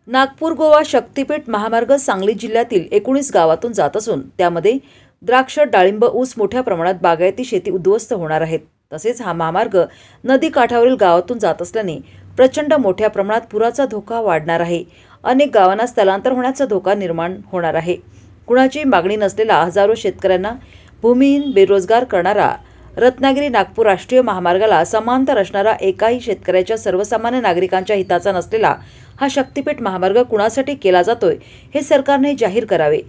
नागपूर गोवा शक्तीपीठ महामार्ग सांगली जिल्ह्यातील 19 गावातून जात असून त्यामध्ये द्राक्ष, डाळिंब, ऊस मोठ्या प्रमाणात बागायती शेती उद्ध्वस्त होणार आहेत। तसेच हा महामार्ग नदी काठावरील गावातून जात असल्याने प्रचंड मोठ्या प्रमाणात पुराचा धोका वाढणार आहे। अनेक गावांना स्थलांतर होण्याचा धोका निर्माण होणार आहे। कुणाची मागणी नसलेला हजारो शेतकऱ्यांना भूमिहीन बेरोजगार करणारा रत्नागिरी नागपूर राष्ट्रीय महामार्गाला समांतर असणारा एकाही शेतकऱ्याच्या सर्वसामान्य नागरिकांच्या हिताचा नसलेला हा शक्तीपीठ महामार्ग कुणासाठी केला जातोय हे सरकारने जाहीर करावे।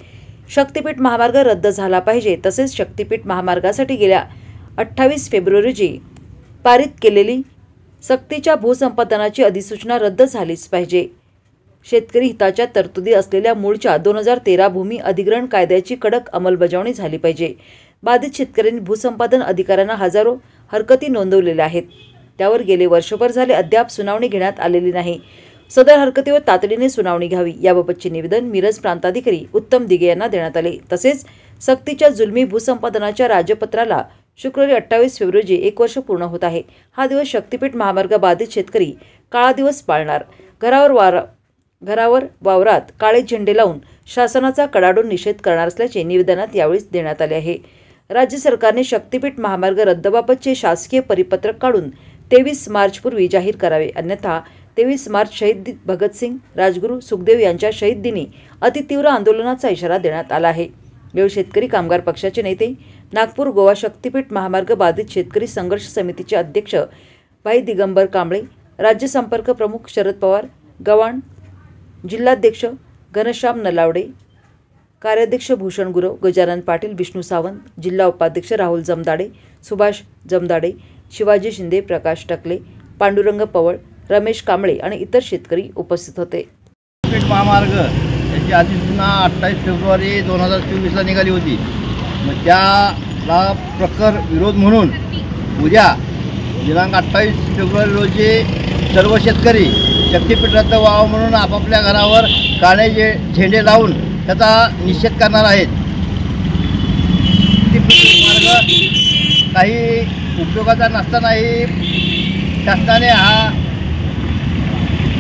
शक्तीपीठ महामार्ग रद्द झाला पाहिजे। तसेच शक्तीपीठ महामार्गासाठी गेल्या 28 फेब्रुवारी रोजी पारित केलेली सक्तीच्या भूसंपादनाची अधिसूचना रद्द झालीच पाहिजे। शेतकरी हिताच्या तरतुदी असलेल्या मूळच्या 2013 भूमी अधिग्रहण कायद्याची कडक अंमलबजावणी झाली पाहिजे। बाधित शेतकऱ्यांनी भूसंपादन अधिकाऱ्यांना हजारो हरकती नोंदवलेल्या आहेत। त्यावर गेले वर्षभर झाले अद्याप सुनावणी घेण्यात आलेली नाही। सदर हरकतीवर तातडीने सुनावणी घ्यावी याबाबतचे निवेदन मिरज प्रांताधिकारी उत्तम दिघे यांना देण्यात आले। तसेच सक्तीच्या जुलमी भूसंपादनाच्या राजपत्राला शुक्रवारी 28 फेब्रुवारी रोजी 1 वर्ष पूर्ण होत आहे। हा दिवस शक्तीपीठ महामार्ग बाधित शेतकरी काळा दिवस पाळणार। घरावर वावरात काळे झेंडे लावून शासनाचा कडाडून निषेध करणार असल्याचे निवेदनात यावेळी देण्यात आले आहे। राज्य सरकारने शक्तीपीठ महामार्ग रद्दबाबतचे शासकीय परिपत्रक काढून 23 मार्च पूर्वी जाहीर करावे, अन्यथा 23 मार्च शहीद भगतसिंग, राजगुरू, सुखदेव यांच्या शहीद दिनी अतितीव्र आंदोलनाचा इशारा देण्यात आला आहे। यावेळी शेतकरी कामगार पक्षाचे नेते, नागपूर गोवा शक्तीपीठ महामार्ग बाधित शेतकरी संघर्ष समितीचे अध्यक्ष भाई दिगंबर कांबळे, राज्य संपर्क प्रमुख शरद पवार गव्हाण, जिल्हाध्यक्ष घनश्याम नलावडे, कार्याध्यक्ष भूषण गुरव, गजानन पाटील, विष्णू सावंत, जिल्हा उपाध्यक्ष राहुल जमदाडे, सुभाष जमदाडे, शिवाजी शिंदे, प्रकाश टकले, पांडुरंग पवळ, रमेश कांबळे आणि इतर शेतकरी उपस्थित होते। शक्तीपीठ महामार्ग याची अधिसूचना 28 फेब्रुवारी 2024 निघाली होती। मग त्याला प्रखर विरोध म्हणून उद्या दिनांक 28 फेब्रुवारी रोजी सर्व शेतकरी शक्तीपीठ रद्द व्हावं म्हणून आपापल्या घरावर काळे झेंडे लावून त्याचा निषेध करणार आहेत। शक्तीपीठ मार्ग काही उपयोगाचा नसतानाही शासनाने हा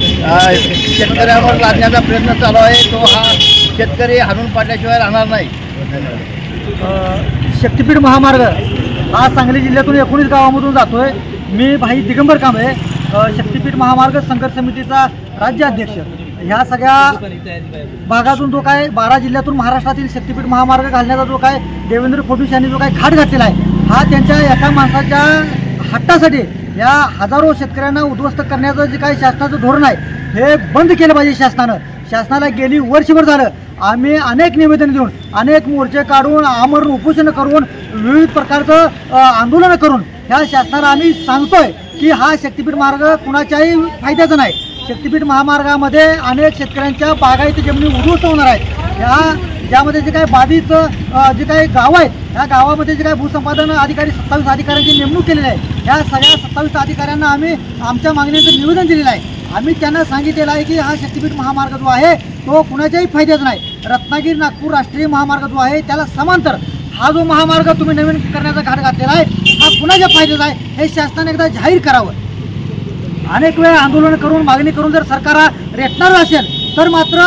शेतकऱ्यांवर लादण्याचा प्रयत्न चालू आहे। तो हा शेतकरी हाणून पाडल्याशिवाय राहणार नाही। शक्तीपीठ महामार्ग हा सांगली जिल्ह्यातून 19 गावांमधून जातोय। मी भाई दिगंबर कांबळे, शक्तीपीठ महामार्ग संघर्ष समितीचा राज्याध्यक्ष। ह्या सगळ्या भागातून जो काय 12 जिल्ह्यातून महाराष्ट्रातील शक्तीपीठ महामार्ग घालण्याचा जो काय देवेंद्र फडणवीस यांनी जो काय घाट घातलेला आहे, हा त्यांच्या एका माणसाच्या हट्टासाठी या हजारो शेतकऱ्यांना उद्ध्वस्त करण्याचं जे काही शासनाचं धोरण आहे हे बंद केलं पाहिजे। शासनाला गेली वर्षभर झालं आम्ही अनेक निवेदन देऊन, अनेक मोर्चे काढून, आमरण उपोषण करून, विविध प्रकारचं आंदोलन करून ह्या शासनाला आम्ही सांगतोय की हा शक्तीपीठ मार्ग कुणाच्याही फायद्याचा नाही। शक्तीपीठ महामार्गामध्ये अनेक शेतकऱ्यांच्या बागायती जमिनी उद्ध्वस्त होणार आहेत। ज्यामध्ये जे काही बाधित जे काही गावं आहेत ह्या गावामध्ये जे काही भूसंपादन अधिकारी 27 अधिकाऱ्यांची नेमणूक केलेली आहे, ह्या सगळ्या 27 अधिकाऱ्यांना आम्ही आमच्या मागणीचं निवेदन दिलेलं आहे। आम्ही त्यांना सांगितलेलं आहे की हा शक्तीपीठ महामार्ग जो आहे तो कुणाच्याही फायद्याचा नाही। रत्नागिरी नागपूर राष्ट्रीय महामार्ग जो आहे त्याला समांतर हा जो महामार्ग तुम्ही नवीन करण्याचा घाट घातलेला आहे हा कुणाच्या फायद्याचा आहे हे शासनाने एकदा जाहीर करावं। अनेक वेळा आंदोलन करून मागणी करून जर सरकार रेटणार असेल तर मात्र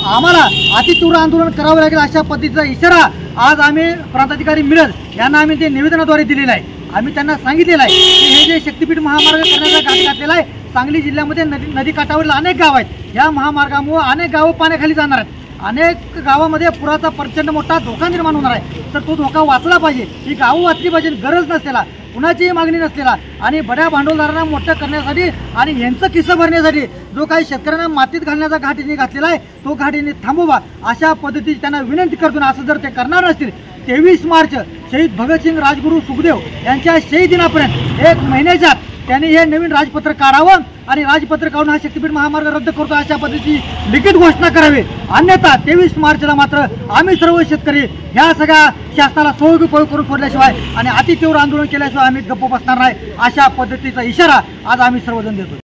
आम्हाला अतितीव्र आंदोलन करावं लागेल अशा पद्धतीचा इशारा आज आम्ही प्रांताधिकारी मिरज यांना आम्ही ते निवेदनाद्वारे दिलेलं आहे। आम्ही त्यांना सांगितलेलं आहे की हे जे शक्तीपीठ महामार्ग करण्याचा घाट घातलेला आहे, सांगली जिल्ह्यामध्ये नदी काठावरील अनेक गाव आहेत। या महामार्गामुळे अनेक गावं पाण्याखाली जाणार आहेत। अनेक गावामध्ये पुराचा प्रचंड मोठा धोका निर्माण होणार आहे। तर तो धोका वाचला पाहिजे, ही गावं वाचली पाहिजे। गरज नसलेला, कुणाचीही मागणी नसलेला आणि बड्या भांडवलदारांना मोठं करण्यासाठी आणि यांचं किस्सा भरण्यासाठी जो काही शेतकऱ्यांना मातीत घालण्याचा घाट यांनी घातलेला आहे तो घाट यांनी थांबवा अशा पद्धतीची त्यांना विनंती करतो। असं जर ते करणार नसतील 23 मार्च शहीद भगतसिंग, राजगुरू, सुखदेव यांच्या शहीद दिनापर्यंत 1 महिन्याच्या आत त्यांनी हे नवीन राजपत्र काढावं आणि राजपत्र काढून हा शक्तीपीठ महामार्ग रद्द करतो अशा पद्धतीची लिखित घोषणा करावी। अन्यथा 23 मार्चला मात्र आम्ही सर्व शेतकरी ह्या सगळ्या शासनाला सोयीपयोग करून सोडल्याशिवाय आणि अतितीव्र आंदोलन केल्याशिवाय आम्ही गप्प बसणार नाही अशा पद्धतीचा इशारा आज आम्ही सर्वजण देतो।